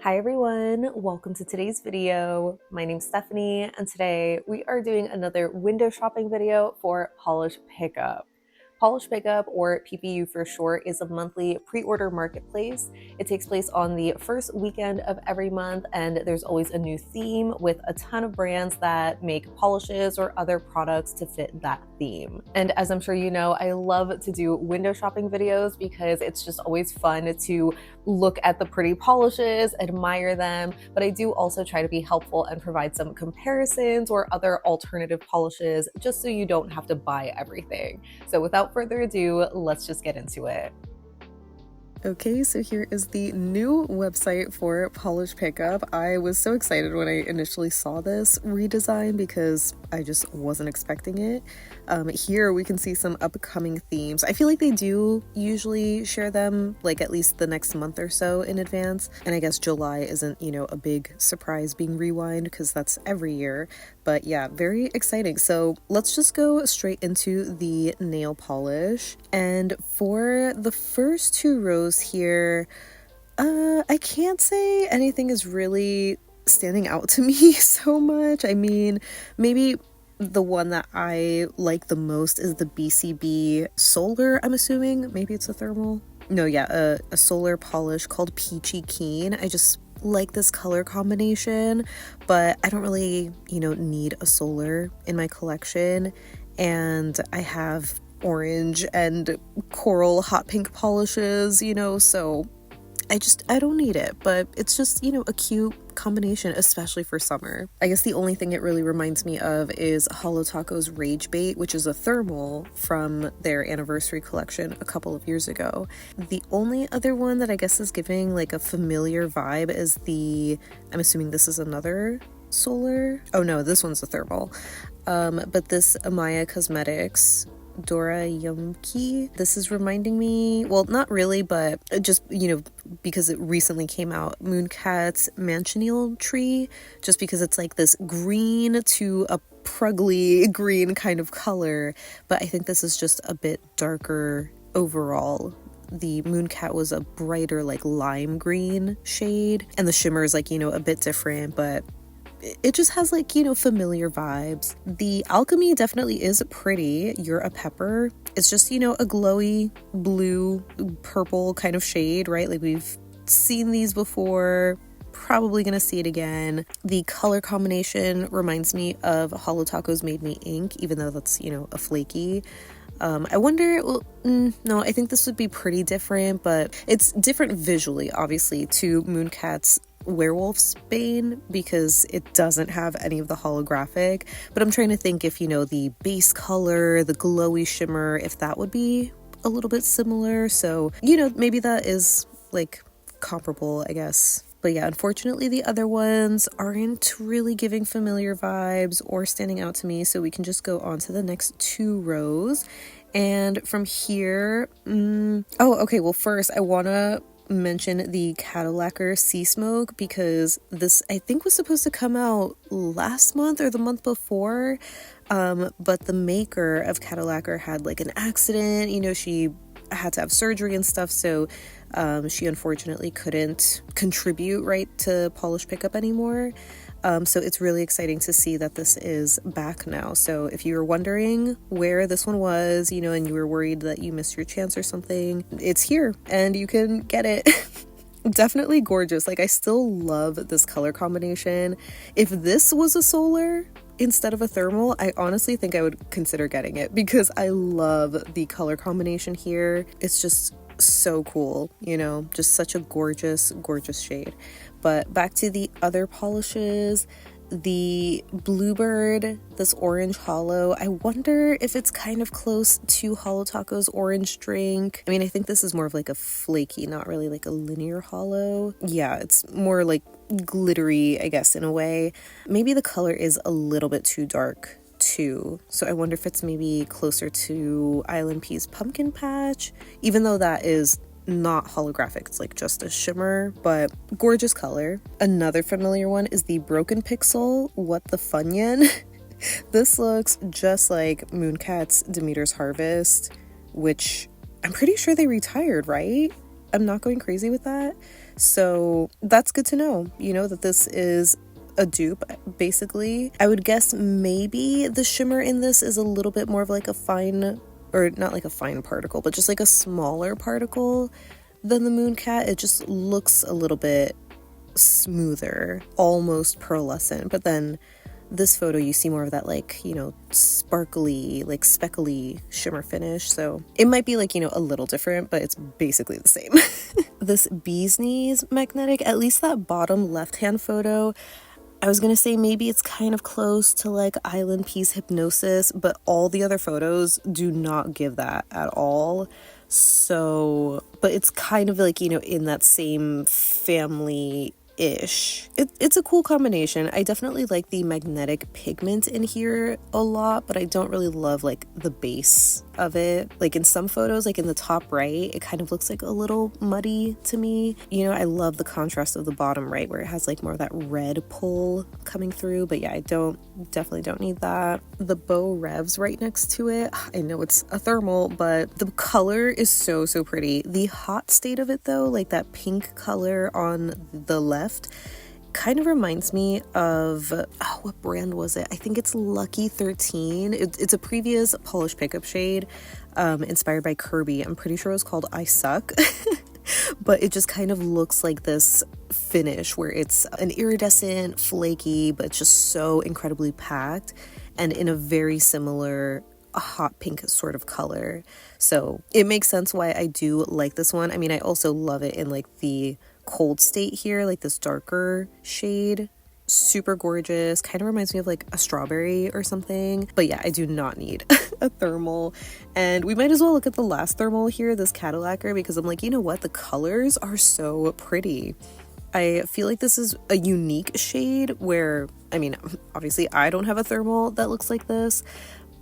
Hi everyone, welcome to today's video. My name's Stephanie and today we are doing another window shopping video for Polish Pickup. Polish Pickup, or PPU for short, is a monthly pre-order marketplace. It takes place on the first weekend of every month and there's always a new theme with a ton of brands that make polishes or other products to fit that theme. And as I'm sure you know, I love to do window shopping videos because it's just always fun to look at the pretty polishes, admire them, but I do also try to be helpful and provide some comparisons or other alternative polishes just so you don't have to buy everything. So without further ado, let's just get into it. Okay, so here is the new website for Polish Pickup. I was so excited when I initially saw this redesign because I just wasn't expecting it. Here we can see some upcoming themes. I feel like they do usually share them like at least the next month or so in advance. And I guess July isn't, a big surprise being rewind because that's every year. But yeah, very exciting. So let's just go straight into the nail polish. And for the first two rows here, I can't say anything is really standing out to me so much. I mean, maybe the one that I like the most is the BCB Solar, I'm assuming. Maybe it's a thermal. No, yeah, a solar polish called Peachy Keen. I just like this color combination, but I don't really, need a solar in my collection. And I have orange and coral hot pink polishes, so I don't need it, but it's just, a cute combination, especially for summer. I guess the only thing it really reminds me of is Holo Taco's Rage Bait, which is a thermal from their anniversary collection a couple of years ago. The only other one that I guess is giving like a familiar vibe is I'm assuming this is another solar. Oh no, this one's a thermal. But this Amaya Cosmetics Dora Yumki. This is reminding me, well, not really, but just, because it recently came out, Mooncat's Manchineal Tree, just because it's like this green to a pruggly green kind of color. But I think this is just a bit darker overall. The Mooncat was a brighter, like lime green shade, and the shimmer is like, a bit different, but it just has like, familiar vibes. The alchemy definitely is pretty. You're a Pepper. It's just, a glowy blue, purple kind of shade, right? Like we've seen these before, probably gonna see it again. The color combination reminds me of Holo Taco's Made Me Ink, even though that's, a flaky. I wonder, no, I think this would be pretty different, but it's different visually, obviously, to Mooncat's Werewolf's Bane because it doesn't have any of the holographic. But I'm trying to think if, the base color, the glowy shimmer, if that would be a little bit similar. So, maybe that is like comparable, I guess. But yeah, unfortunately, the other ones aren't really giving familiar vibes or standing out to me. So we can just go on to the next two rows. And from here, okay, well, first I want to mention the Cadillacer Sea Smoke because this, I think, was supposed to come out last month or the month before. But the maker of Cadillacer had like an accident. She had to have surgery and stuff, so she unfortunately couldn't contribute right to Polish Pickup anymore. So it's really exciting to see that this is back now. So if you were wondering where this one was, and you were worried that you missed your chance or something, it's here and you can get it. Definitely gorgeous. Like, I still love this color combination. If this was a solar instead of a thermal, I honestly think I would consider getting it because I love the color combination here. It's just so cool, just such a gorgeous shade. But back to the other polishes, the Bluebird, this orange holo, I wonder if it's kind of close to Holo Taco's orange drink. I mean, I think this is more of like a flaky, not really like a linear holo. Yeah, it's more like glittery, I guess, in a way. Maybe the color is a little bit too dark too, so I wonder if it's maybe closer to Island Pea's Pumpkin Patch, even though that is not holographic, it's like just a shimmer, but gorgeous color. Another familiar one is the Broken Pixel What the Funyun. This looks just like Mooncat's Demeter's Harvest, which I'm pretty sure they retired, right? I'm not going crazy with that. So that's good to know, you know, that this is a dupe basically. I would guess maybe the shimmer in this is a little bit more of like a fine, or not like a fine particle, but just like a smaller particle than the Mooncat. It just looks a little bit smoother, almost pearlescent. But then this photo, you see more of that, like, you know, sparkly, like speckly shimmer finish. So it might be like, you know, a little different, but it's basically the same. This bee's knees magnetic, at least that bottom left-hand photo, I was gonna say maybe it's kind of close to like Island Peace Hypnosis, but all the other photos do not give that at all. So, but it's kind of like, you know, in that same family ish. It's a cool combination. I definitely like the magnetic pigment in here a lot, but I don't really love like the base of it. Like in some photos, like in the top right, it kind of looks like a little muddy to me. You know, I love the contrast of the bottom right where it has like more of that red pull coming through, but yeah, I definitely don't need that. The bow revs right next to it, I know it's a thermal, but the color is so pretty. The hot state of it though, like that pink color on the left, kind of reminds me of, oh, what brand was it? I think it's Lucky 13. It's a previous Polish pickup shade inspired by Kirby. I'm pretty sure it was called I Suck. But it just kind of looks like this finish where it's an iridescent, flaky, but just so incredibly packed and in a very similar hot pink sort of color. So it makes sense why I do like this one. I mean, I also love it in like the cold state here, like this darker shade. Super gorgeous, kind of reminds me of like a strawberry or something. But yeah, I do not need a thermal. And we might as well look at the last thermal here, this Cadillacer, because I'm like, you know what, the colors are so pretty. I feel like this is a unique shade where, I mean, obviously I don't have a thermal that looks like this,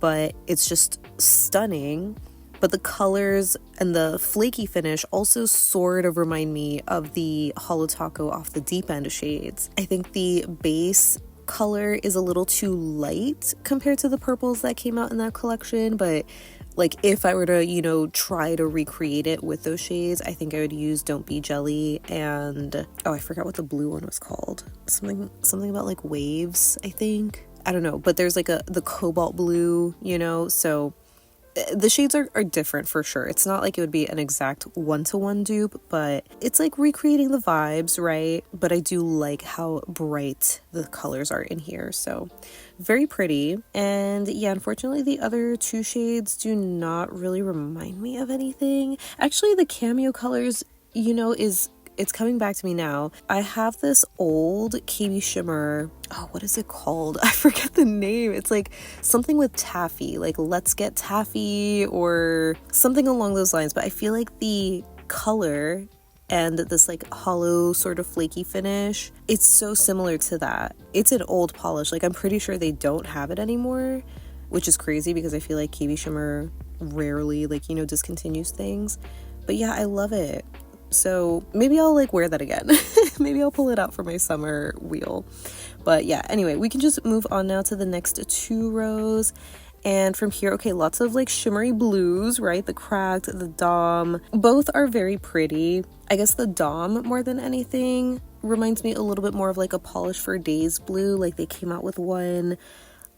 but it's just stunning. But the colors and the flaky finish also sort of remind me of the Holo Taco Off the Deep End shades. I think the base color is a little too light compared to the purples that came out in that collection, but like if I were to, you know, try to recreate it with those shades, I think I would use Don't Be Jelly and, oh, I forgot what the blue one was called. Something about like waves, I think. I don't know, but there's like the cobalt blue, you know, so the shades are different for sure. It's not like it would be an exact one-to-one dupe, but it's like recreating the vibes, right? But I do like how bright the colors are in here, so very pretty. And yeah, unfortunately the other two shades do not really remind me of anything. Actually, the cameo colors, you know, it's coming back to me now. I have this old KB shimmer. Oh, what is it called? I forget the name. It's like something with taffy, like Let's Get Taffy or something along those lines. But I feel like the color and this like hollow sort of flaky finish, it's so similar to that. It's an old polish. Like I'm pretty sure they don't have it anymore, which is crazy because I feel like KB shimmer rarely, like, you know, discontinues things. But yeah, I love it. So maybe I'll like wear that again. Maybe I'll pull it out for my summer wheel. But yeah, anyway, we can just move on now to the next two rows. And from here, okay, lots of like shimmery blues, right? The cracked, the Dom, both are very pretty. I guess the Dom more than anything reminds me a little bit more of like a Polish for Days blue. Like they came out with one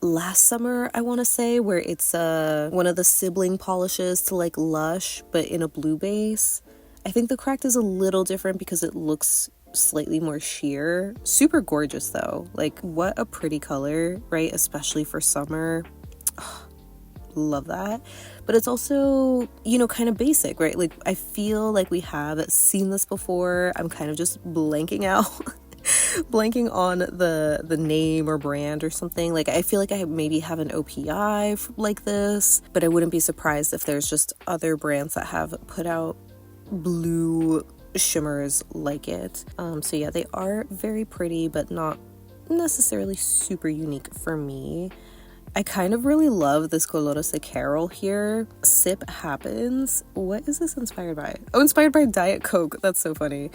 last summer, I want to say, where it's one of the sibling polishes to like Lush, but in a blue base. I think the cracked is a little different because it looks slightly more sheer. Super gorgeous though. Like what a pretty color, right? Especially for summer. Oh, love that. But it's also, you know, kind of basic, right? Like I feel like we have seen this before. I'm kind of just blanking out. Blanking on the name or brand or something. Like I feel like I maybe have an OPI like this, but I wouldn't be surprised if there's just other brands that have put out blue shimmers like it. So yeah, they are very pretty, but not necessarily super unique for me. I kind of really love this Colores de Carol here. Sip Happens. What is this inspired by? Oh, inspired by Diet Coke. That's so funny.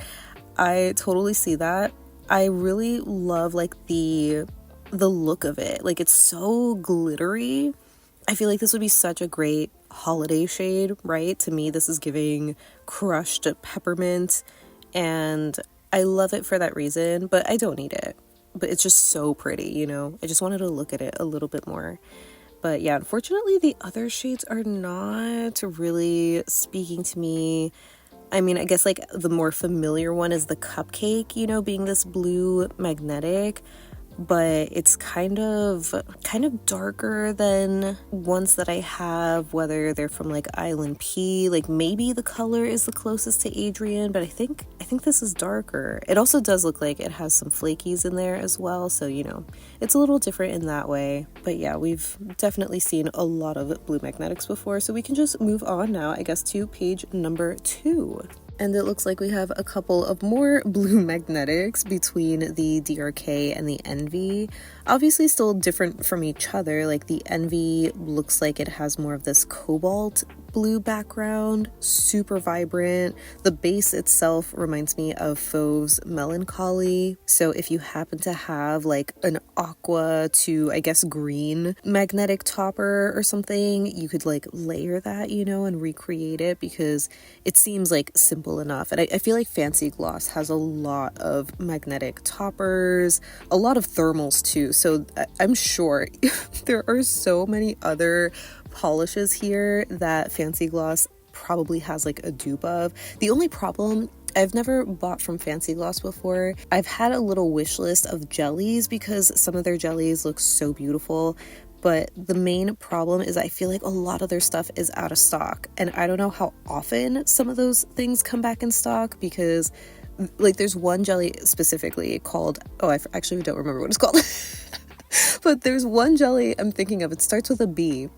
I totally see that. I really love like the look of it. Like it's so glittery. I feel like this would be such a great holiday shade, right? To me, this is giving crushed peppermint, and I love it for that reason, but I don't need it. But it's just so pretty, you know? I just wanted to look at it a little bit more. But yeah, unfortunately, the other shades are not really speaking to me. I mean, I guess like the more familiar one is the Cupcake, you know, being this blue magnetic, but it's kind of darker than ones that I have, whether they're from like Island P. Like maybe the color is the closest to Adrian, but I think this is darker. It also does look like it has some flakies in there as well, so you know, it's a little different in that way. But yeah, we've definitely seen a lot of blue magnetics before, so we can just move on now, I guess, to page number 2. And it looks like we have a couple of more blue magnetics between the DRK and the Envy. Obviously still different from each other. Like the Envy looks like it has more of this cobalt blue background, super vibrant. The base itself reminds me of Fauve's Melancholy. So if you happen to have like an aqua to, I guess, green magnetic topper or something, you could like layer that, you know, and recreate it, because it seems like simple enough. And I feel like Fancy Gloss has a lot of magnetic toppers, a lot of thermals too. So I'm sure there are so many other polishes here that Fancy Gloss probably has like a dupe of. The only problem, I've never bought from Fancy Gloss before. I've had a little wish list of jellies because some of their jellies look so beautiful, but the main problem is I feel like a lot of their stuff is out of stock, and I don't know how often some of those things come back in stock, because like there's one jelly specifically called, I actually don't remember what it's called but there's one jelly I'm thinking of, it starts with a B,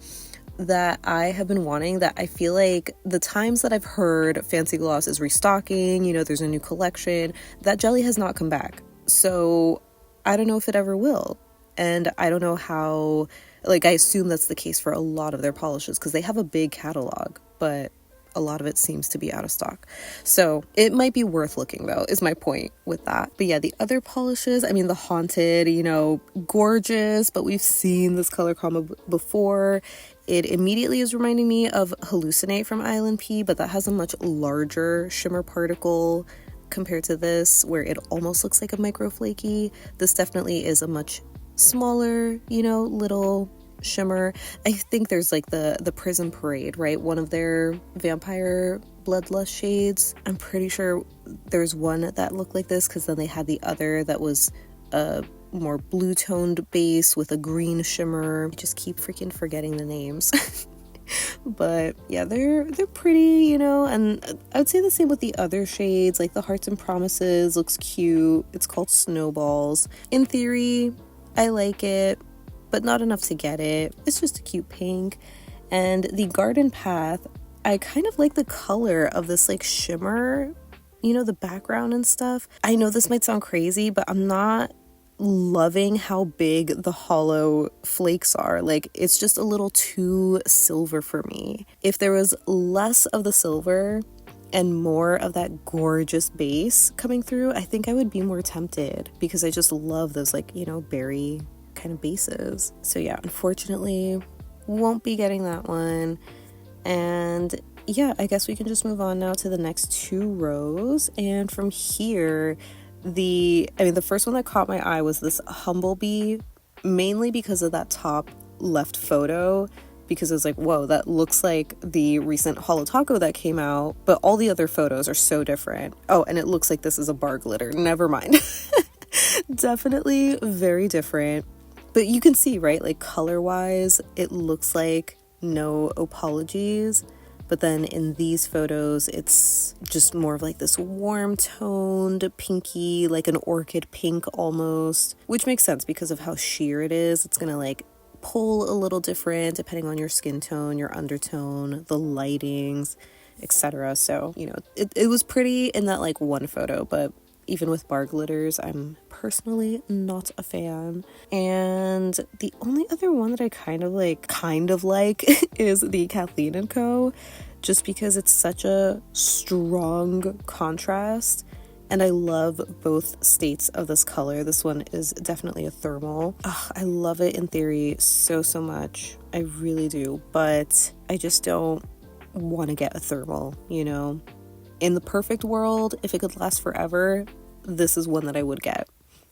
that I have been wanting, that I feel like the times that I've heard Fancy Gloss is restocking, you know, there's a new collection, that jelly has not come back. So I don't know if it ever will. And I don't know how, like, I assume that's the case for a lot of their polishes because they have a big catalog, but a lot of it seems to be out of stock. So it might be worth looking though, is my point with that. But yeah, the other polishes, I mean, the Haunted, you know, gorgeous, but we've seen this color combo before. It immediately is reminding me of Hallucinate from Island P, but that has a much larger shimmer particle compared to this, where it almost looks like a micro flaky. This definitely is a much smaller, you know, little shimmer. I think there's like the Prison Parade, right? One of their vampire bloodlust shades. I'm pretty sure there's one that looked like this, because then they had the other that was a more blue toned base with a green shimmer. I just keep freaking forgetting the names. But yeah, they're pretty, you know, and I'd say the same with the other shades, like the Hearts and Promises looks cute. It's called Snowballs. In theory, I like it, but not enough to get it. It's just a cute pink. And the Garden Path, I kind of like the color of this like shimmer, you know, the background and stuff. I know this might sound crazy, but I'm not loving how big the hollow flakes are. Like, it's just a little too silver for me. If there was less of the silver and more of that gorgeous base coming through, I think I would be more tempted, because I just love those, like, you know, berry kind of bases. So yeah, unfortunately won't be getting that one. And yeah, I guess we can just move on now to the next 2 rows. And from here, the first one that caught my eye was this Humblebee, mainly because of that top left photo, because it was like, whoa, that looks like the recent Holo Taco that came out, but all the other photos are so different. Oh, and it looks like this is a bar glitter. Never mind. Definitely very different. But you can see, right, like color-wise, it looks like no apologies. But then in these photos, it's just more of like this warm toned pinky, like an orchid pink almost, which makes sense because of how sheer it is. It's gonna like pull a little different depending on your skin tone, your undertone, the lightings, etc. So, you know, it was pretty in that like one photo, but even with bar glitters, I'm personally not a fan. And the only other one that I kind of like is the Kathleen & Co., just because it's such a strong contrast. And I love both states of this color. This one is definitely a thermal. Ugh, I love it in theory so much. I really do. But I just don't want to get a thermal, you know? In the perfect world, if it could last forever, this is one that I would get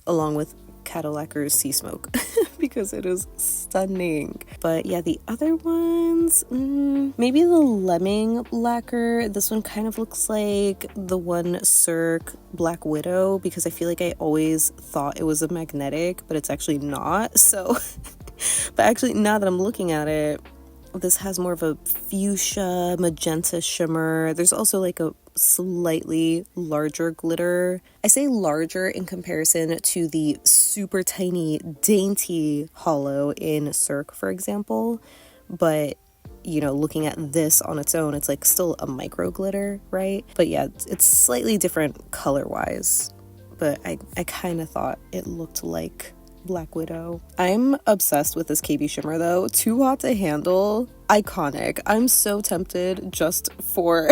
along with Cadillac's Sea Smoke because it is stunning. But yeah, the other ones, maybe the Lemming lacquer. This one kind of looks like the one Cirque Black Widow because I feel like I always thought it was a magnetic, but it's actually not. So, but actually now that I'm looking at it, this has more of a fuchsia magenta shimmer. There's also like a slightly larger glitter. I say larger in comparison to the super tiny dainty hollow in Cirque, for example, but you know, looking at this on its own, it's like still a micro glitter, right? But yeah, it's slightly different color wise, but I kind of thought it looked like Black Widow. I'm obsessed with this KB shimmer though. Too hot to handle. Iconic. I'm so tempted just for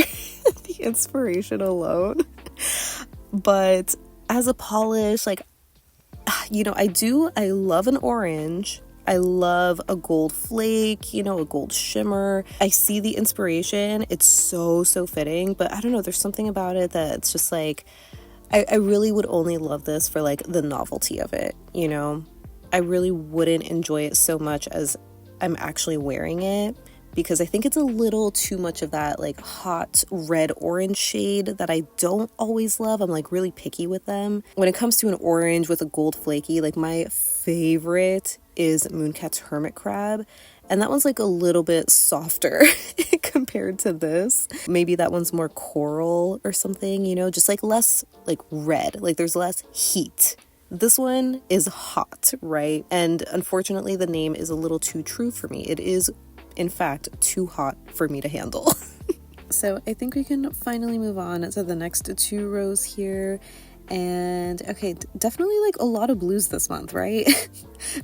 the inspiration alone. But as a polish, like, you know, I love an orange. I love a gold flake, you know, a gold shimmer. I see the inspiration. It's so fitting, but I don't know, there's something about it that's just like, I really would only love this for like the novelty of it, you know? I really wouldn't enjoy it so much as I'm actually wearing it because I think it's a little too much of that like hot red orange shade that I don't always love. I'm like really picky with them. When it comes to an orange with a gold flaky, like my favorite is Mooncat's Hermit Crab. And that one's like a little bit softer compared to this. Maybe that one's more coral or something, you know, just like less like red, like there's less heat. This one is hot, right? And unfortunately, the name is a little too true for me. It is, in fact, too hot for me to handle. So I think we can finally move on to the next two rows here. And okay, definitely like a lot of blues this month, right?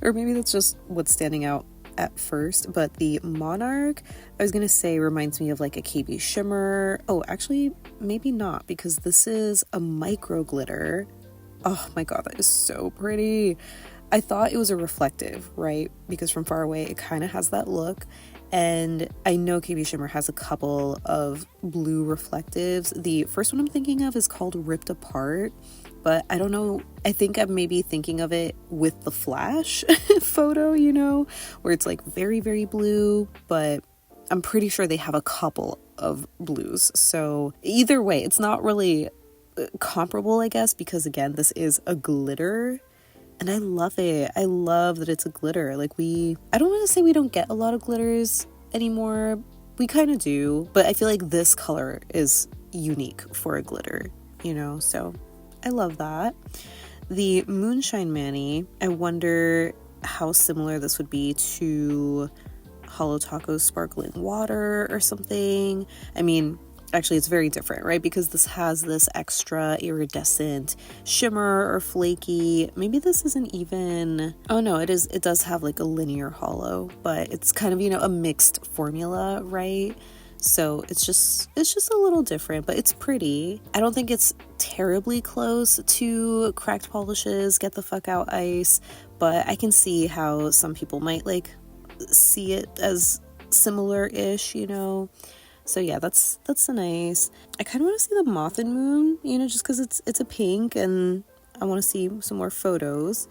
Or maybe that's just what's standing out at first, but the Monarch, I was gonna say, reminds me of like a KB shimmer. Oh, actually, maybe not, because this is a micro glitter. Oh my god, that is so pretty. I thought it was a reflective, right? Because from far away, it kind of has that look. And I know KB Shimmer has a couple of blue reflectives. The first one I'm thinking of is called Ripped Apart, but I don't know. I think I'm maybe thinking of it with the flash photo, you know, where it's like very, very blue, but I'm pretty sure they have a couple of blues. So either way, it's not really comparable, I guess, because again, this is a glitter. And I love it. I love that it's a glitter. Like I don't want to say we don't get a lot of glitters anymore. We kind of do, but I feel like this color is unique for a glitter, you know? So I love that. The Moonshine Manny, I wonder how similar this would be to Holo Taco's Sparkling Water or something. I mean, actually, it's very different, right? Because this has this extra iridescent shimmer or flaky. Maybe this isn't even... Oh no, it is. It does have like a linear hollow, but it's kind of, you know, a mixed formula, right? So it's just a little different, but it's pretty. I don't think it's terribly close to Cracked Polish's Get the Fuck Out Ice, but I can see how some people might like see it as similar-ish, you know? So yeah, that's nice. I kind of want to see the Moth and Moon, you know, just because it's a pink and I want to see some more photos.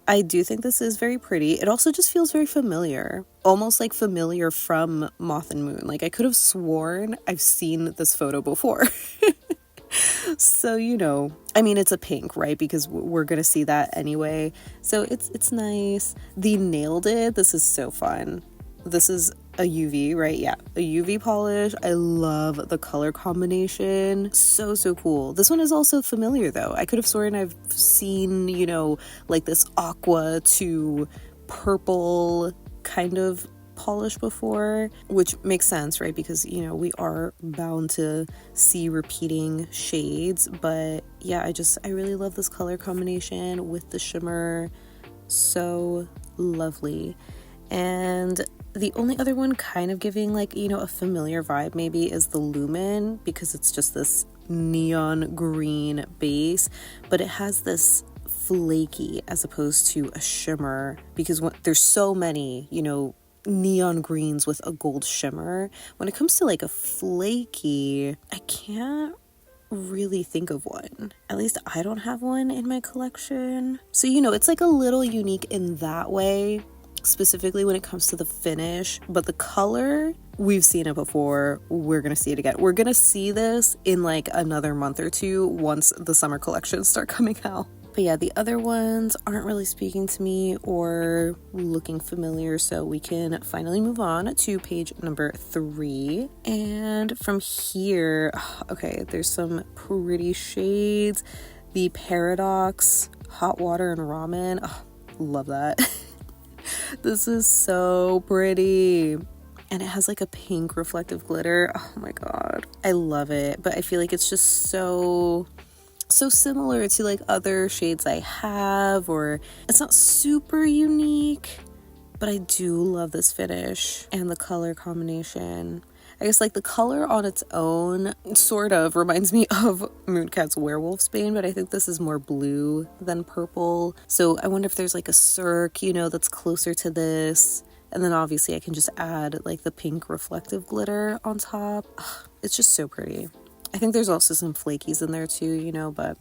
I do think this is very pretty. It also just feels very familiar, almost like familiar from Moth and Moon. Like I could have sworn I've seen this photo before. So, you know, I mean, it's a pink, right? Because we're going to see that anyway. So it's nice. The Nailed It. This is so fun. This is a UV, right? Yeah, a UV polish. I love the color combination. So cool. This one is also familiar though. I could have sworn I've seen, you know, like this aqua to purple kind of polish before, which makes sense, right? Because, you know, we are bound to see repeating shades. But yeah, I really love this color combination with the shimmer. So lovely. And the only other one kind of giving like, you know, a familiar vibe maybe is the Lumen, because it's just this neon green base, but it has this flaky as opposed to a shimmer, because there's so many, you know, neon greens with a gold shimmer. When it comes to like a flaky, I can't really think of one. At least I don't have one in my collection. So, you know, it's like a little unique in that way, specifically when it comes to the finish. But the color, we've seen it before. We're gonna see it again. We're gonna see this in like another month or two once the summer collections start coming out. But yeah, the other ones aren't really speaking to me or looking familiar, so we can finally move on to page number 3. And from here, okay, there's some pretty shades. The Paradox, Hot Water and Ramen. Oh, love that. This is so pretty. And it has like a pink reflective glitter. Oh my god. I love it. But I feel like it's just so similar to like other shades I have, or it's not super unique, but I do love this finish and the color combination. I guess like the color on its own sort of reminds me of Mooncat's Werewolf's Bane, but I think this is more blue than purple. So I wonder if there's like a cirque, you know, that's closer to this. And then obviously I can just add like the pink reflective glitter on top. It's just so pretty. I think there's also some flakies in there too, you know, but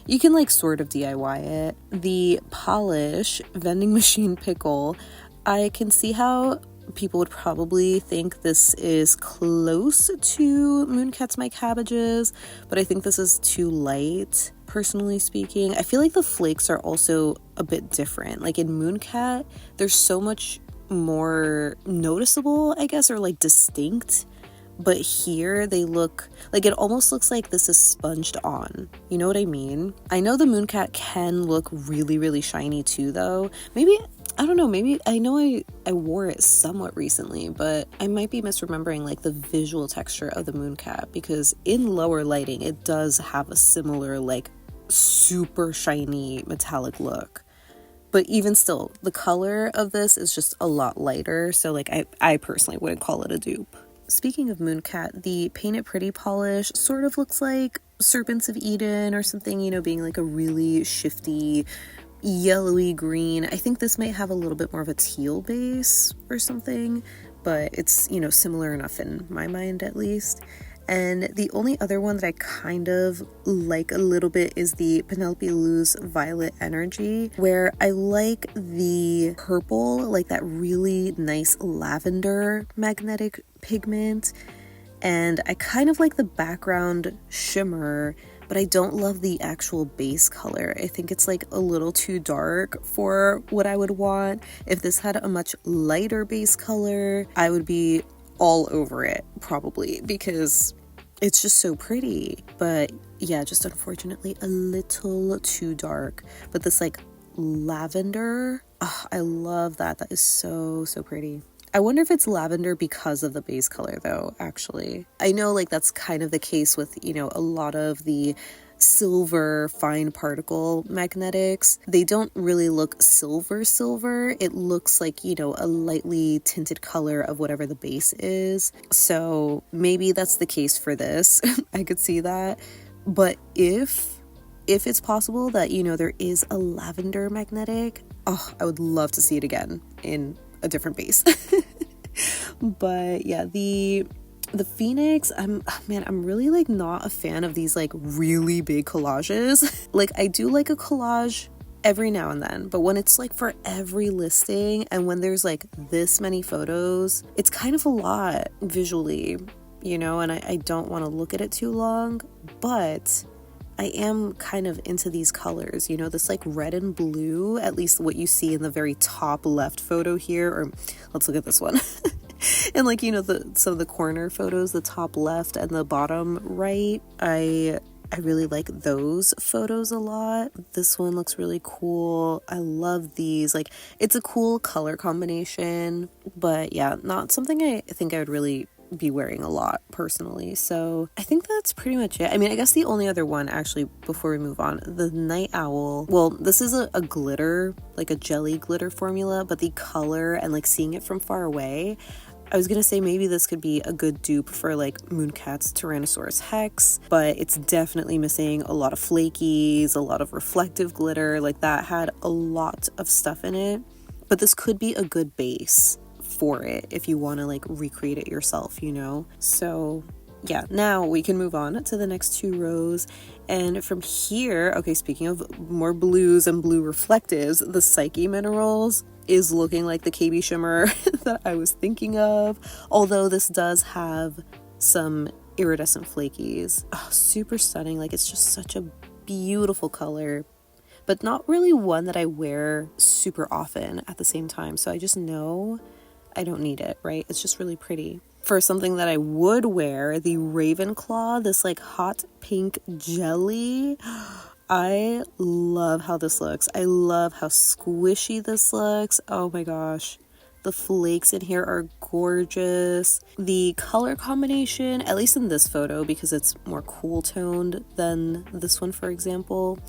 you can like sort of DIY it. The Polish vending machine pickle, I can see how people would probably think this is close to Mooncat's My Cabbages, but I think this is too light, personally speaking. I feel like the flakes are also a bit different. Like in Mooncat, there's so much more noticeable, I guess, or like distinct. But here they look like, it almost looks like this is sponged on. You know what I mean? I know the Mooncat can look really, really shiny too, though. Maybe, I don't know, maybe, I know I wore it somewhat recently, but I might be misremembering like the visual texture of the Mooncat, because in lower lighting, it does have a similar like super shiny metallic look. But even still, the color of this is just a lot lighter. So like I personally wouldn't call it a dupe. Speaking of Mooncat, the Paint It Pretty polish sort of looks like Serpents of Eden or something, you know, being like a really shifty, yellowy green. I think this might have a little bit more of a teal base or something, but it's, you know, similar enough in my mind at least. And the only other one that I kind of like a little bit is the Penelope Lou's Violet Energy, where I like the purple, like that really nice lavender magnetic pigment. And I kind of like the background shimmer, but I don't love the actual base color. I think it's like a little too dark for what I would want. If this had a much lighter base color, I would be all over it probably, because it's just so pretty. But yeah, just unfortunately a little too dark. But this like lavender, oh, I love that. That is so pretty. I wonder if it's lavender because of the base color though, actually. I know like that's kind of the case with, you know, a lot of the silver fine particle magnetics. They don't really look silver. It looks like, you know, a lightly tinted color of whatever the base is. So maybe that's the case for this. I could see that. But if it's possible that, you know, there is a lavender magnetic, oh, I would love to see it again in a different base. But yeah, the Phoenix, I'm really like not a fan of these like really big collages. Like I do like a collage every now and then, but when it's like for every listing and when there's like this many photos, it's kind of a lot visually, you know, and I don't want to look at it too long. But I am kind of into these colors, you know, this like red and blue, at least what you see in the very top left photo here, or let's look at this one. And like, you know, some of the corner photos, the top left and the bottom right, I really like those photos a lot. This one looks really cool. I love these. Like, it's a cool color combination, but yeah, not something I think I would really be wearing a lot personally. So I think that's pretty much it. I mean, I guess the only other one actually before we move on, the Night Owl. Well, this is a glitter, like a jelly glitter formula, but the color and like seeing it from far away, I was gonna say maybe this could be a good dupe for like Mooncat's Tyrannosaurus Hex, but it's definitely missing a lot of flakies, a lot of reflective glitter. Like that had a lot of stuff in it, but this could be a good base for it if you want to like recreate it yourself, you know. So yeah, now we can move on to the next 2 rows. And from here, okay, speaking of more blues and blue reflectives, the Psyche Minerals is looking like the KB shimmer that I was thinking of. Although this does have some iridescent flakies. Oh, super stunning. Like, it's just such a beautiful color, but not really one that I wear super often at the same time. So I just know I don't need it, right? It's just really pretty. For something that I would wear, the Ravenclaw, this like hot pink jelly. I love how this looks. I love how squishy this looks. Oh my gosh. The flakes in here are gorgeous. The color combination, at least in this photo, because it's more cool toned than this one, for example.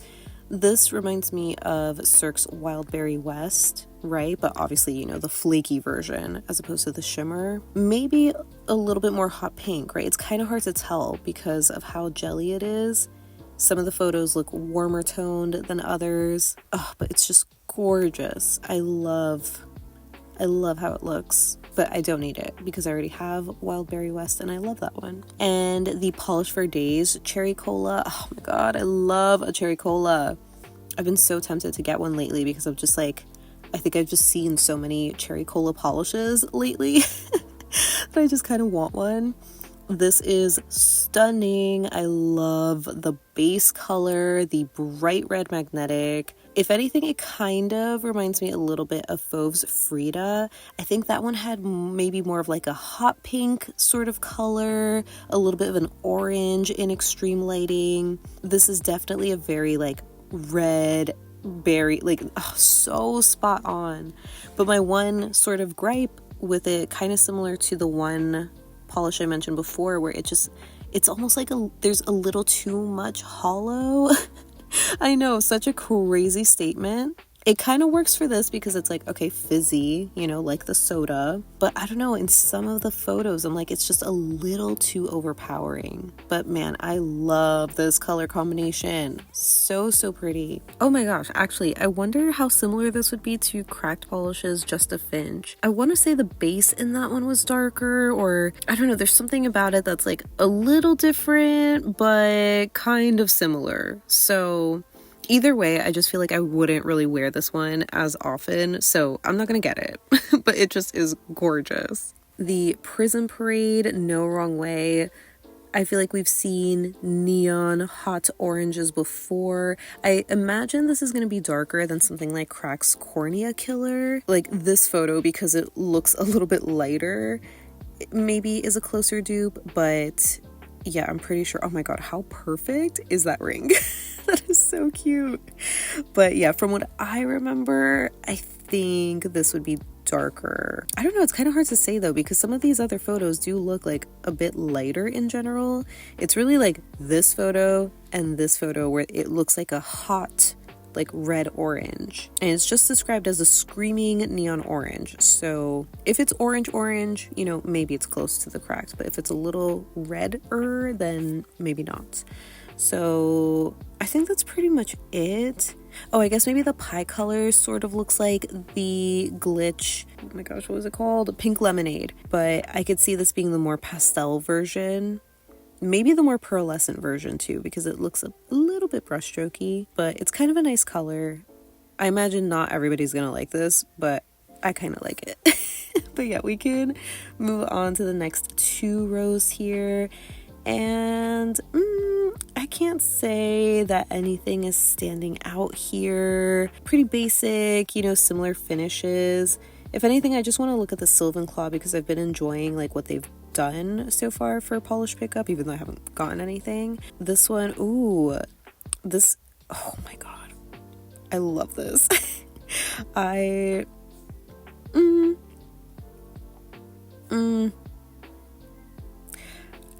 This reminds me of Cirque's Wildberry West, right? But obviously, you know, the flaky version as opposed to the shimmer. Maybe a little bit more hot pink, right? It's kind of hard to tell because of how jelly it is. Some of the photos look warmer toned than others. Oh, but it's just gorgeous. I love how it looks, but I don't need it because I already have Wildberry West and I love that one. And the Polish for Days Cherry Cola. Oh my god, I love a Cherry Cola. I've been so tempted to get one lately because I'm just like, I think I've just seen so many Cherry Cola polishes lately that I just kind of want one. This is stunning. I love the base color, the bright red magnetic. If anything, it kind of reminds me a little bit of Fauve's Frida. I think that one had maybe more of like a hot pink sort of color, a little bit of an orange in extreme lighting. This is definitely a very like red berry, like so spot on. But my one sort of gripe with it, kind of similar to the one polish I mentioned before, where it's almost like there's a little too much hollow. I know, such a crazy statement. It kind of works for this because it's like, okay, fizzy, you know, like the soda. But I don't know, in some of the photos, I'm like, it's just a little too overpowering. But man, I love this color combination. So, so pretty. Oh my gosh, actually, I wonder how similar this would be to Cracked Polish's Just a Finch. I want to say the base in that one was darker, or I don't know, there's something about it that's like a little different, but kind of similar. So either way, I just feel like I wouldn't really wear this one as often, so I'm not gonna get it, but it just is gorgeous. The Prison Parade No Wrong Way. I feel like we've seen neon hot oranges before. I imagine this is going to be darker than something like Crack's Cornea Killer. Like this photo, because it looks a little bit lighter, maybe is a closer dupe, but yeah, I'm pretty sure. Oh my god, how perfect is that ring? That is so cute. But yeah, from what I remember, I think this would be darker. I don't know, it's kind of hard to say though, because some of these other photos do look like a bit lighter in general. It's really like this photo and this photo where it looks like a hot, like red orange, and it's just described as a screaming neon orange. So if it's orange, you know, maybe it's close to the Cracked, but if it's a little redder, then maybe not. So I think that's pretty much it. Oh, I guess maybe the pie color sort of looks like the Glitch, oh my gosh, what was it called? Pink Lemonade. But I could see this being the more pastel version. Maybe the more pearlescent version too, because it looks a little bit brushstrokey, but it's kind of a nice color. I imagine not everybody's gonna like this, but I kind of like it. But yeah, we can move on to the next 2 rows here. And I can't say that anything is standing out here. Pretty basic, you know, similar finishes. If anything, I just want to look at the Sylvan Claw because I've been enjoying like what they've done so far for polish pickup, even though I haven't gotten anything. This one, ooh, this, oh my god, I love this.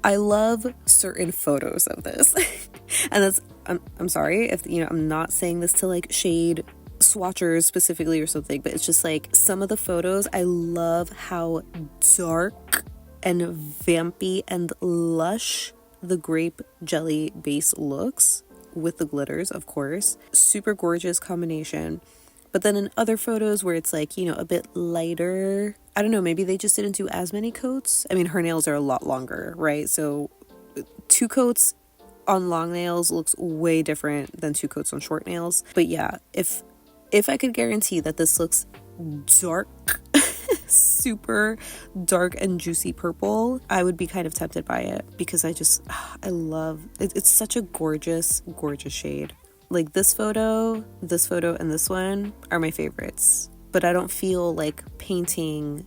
I love certain photos of this. And that's, I'm sorry if, you know, I'm not saying this to like shade swatchers specifically or something, but it's just like some of the photos, I love how dark and vampy and lush the grape jelly base looks with the glitters, of course. Super gorgeous combination. But then in other photos where it's like, you know, a bit lighter, I don't know, maybe they just didn't do as many coats. I mean, her nails are a lot longer, right? So 2 coats on long nails looks way different than 2 coats on short nails. But yeah, if I could guarantee that this looks dark, super dark and juicy purple, I would be kind of tempted by it, because I love it. It's such a gorgeous shade. Like this photo, and this one are my favorites, but I don't feel like painting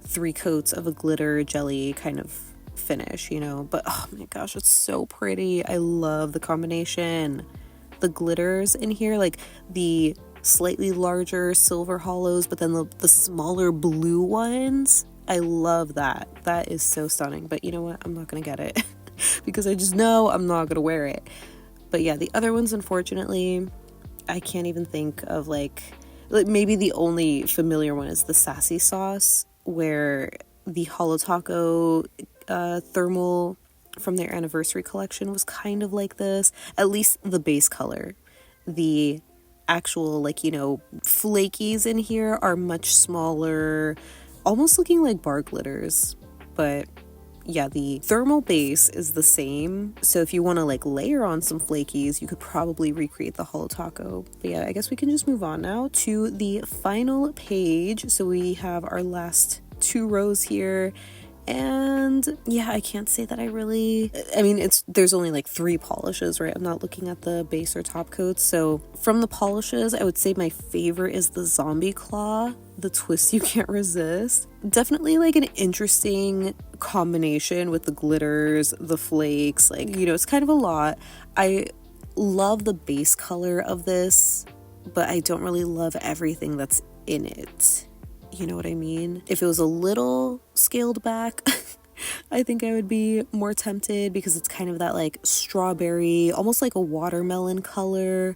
3 coats of a glitter jelly kind of finish, you know. But oh my gosh, it's so pretty. I love the combination. The glitters in here, like the slightly larger silver hollows, but then the smaller blue ones, I love that. That is so stunning. But you know what, I'm not gonna get it because I just know I'm not gonna wear it. But yeah, the other ones, unfortunately, I can't even think of, like maybe the only familiar one is the Sassy Sauce, where the Holo Taco thermal from their anniversary collection was kind of like this, at least the base color. The actual, like, you know, flakies in here are much smaller, almost looking like bar glitters. But yeah, the thermal base is the same, so if you want to like layer on some flakies, you could probably recreate the Holo Taco. But yeah, I guess we can just move on now to the final page. So we have our last 2 rows here, and yeah, I can't say that I mean, there's only like 3 polishes, right? I'm not looking at the base or top coats. So from the polishes, I would say my favorite is the Zombie Claw, the twist you can't resist. Definitely like an interesting combination with the glitters, the flakes, like, you know, it's kind of a lot. I love the base color of this, but I don't really love everything that's in it. You know what I mean? If it was a little scaled back, I think I would be more tempted, because it's kind of that like strawberry, almost like a watermelon color.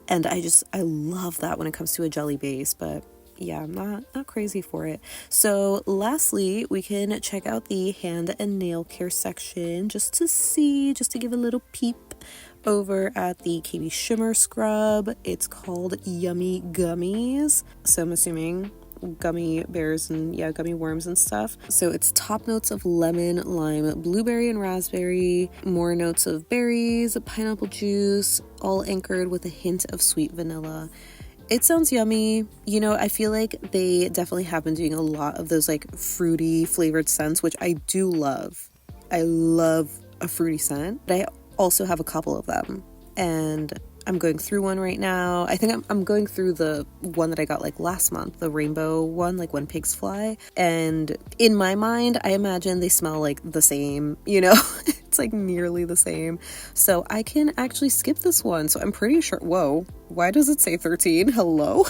And I love that when it comes to a jelly base. But yeah, I'm not crazy for it. So lastly, we can check out the hand and nail care section just to give a little peep over at the KB Shimmer Scrub. It's called Yummy Gummies. So I'm assuming gummy bears and gummy worms and stuff. So it's top notes of lemon, lime, blueberry, and raspberry, more notes of berries, pineapple juice, all anchored with a hint of sweet vanilla. It sounds yummy. You know, I feel like they definitely have been doing a lot of those like fruity flavored scents, which I do love. I love a fruity scent, but I also have a couple of them, and I'm going through one right now. I think I'm going through the one that I got like last month, the rainbow one, like When Pigs Fly. And in my mind, I imagine they smell like the same, you know, it's like nearly the same. So I can actually skip this one. So I'm pretty sure, whoa, why does it say 13? Hello?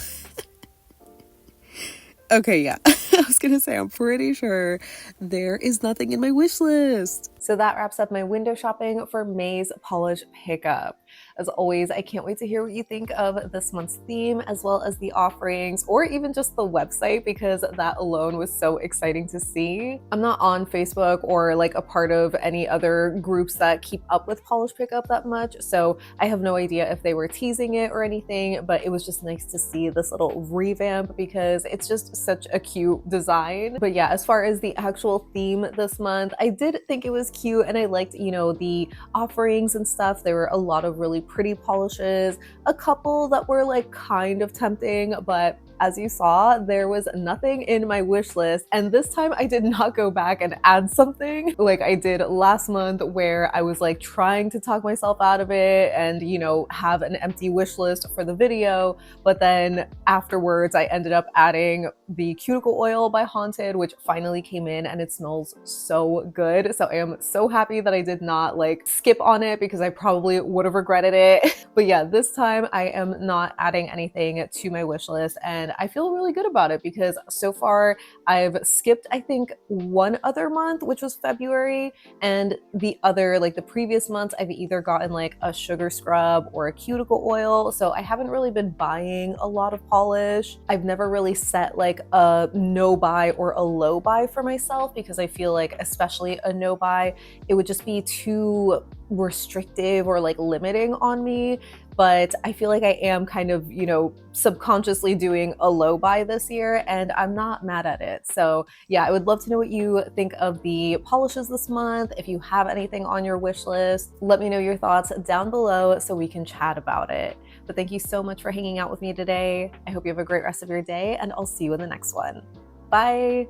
Okay, yeah, I was gonna say, I'm pretty sure there is nothing in my wish list. So that wraps up my window shopping for May's polish pickup. As always, I can't wait to hear what you think of this month's theme, as well as the offerings, or even just the website, because that alone was so exciting to see. I'm not on Facebook or like a part of any other groups that keep up with polish pickup that much, so I have no idea if they were teasing it or anything, but it was just nice to see this little revamp because it's just such a cute design. But yeah, as far as the actual theme this month, I did think it was cute, and I liked, you know, the offerings and stuff. There were a lot of really pretty polishes, a couple that were like kind of tempting, but as you saw, there was nothing in my wish list. And this time I did not go back and add something like I did last month, where I was like trying to talk myself out of it and, you know, have an empty wish list for the video. But then afterwards, I ended up adding the cuticle oil by Haunted, which finally came in, and it smells so good. So I am so happy that I did not like skip on it, because I probably would have regretted it. But yeah, this time I am not adding anything to my wish list, and I feel really good about it, because so far I've skipped, I think, one other month, which was February, and the other, like the previous months, I've either gotten like a sugar scrub or a cuticle oil. So I haven't really been buying a lot of polish. I've never really set like a no buy or a low buy for myself, because I feel like, especially a no buy, it would just be too restrictive or like limiting on me. but I feel like I am kind of, you know, subconsciously doing a low buy this year, and I'm not mad at it. So yeah, I would love to know what you think of the polishes this month. If you have anything on your wish list, let me know your thoughts down below so we can chat about it. But thank you so much for hanging out with me today. I hope you have a great rest of your day, and I'll see you in the next one. Bye!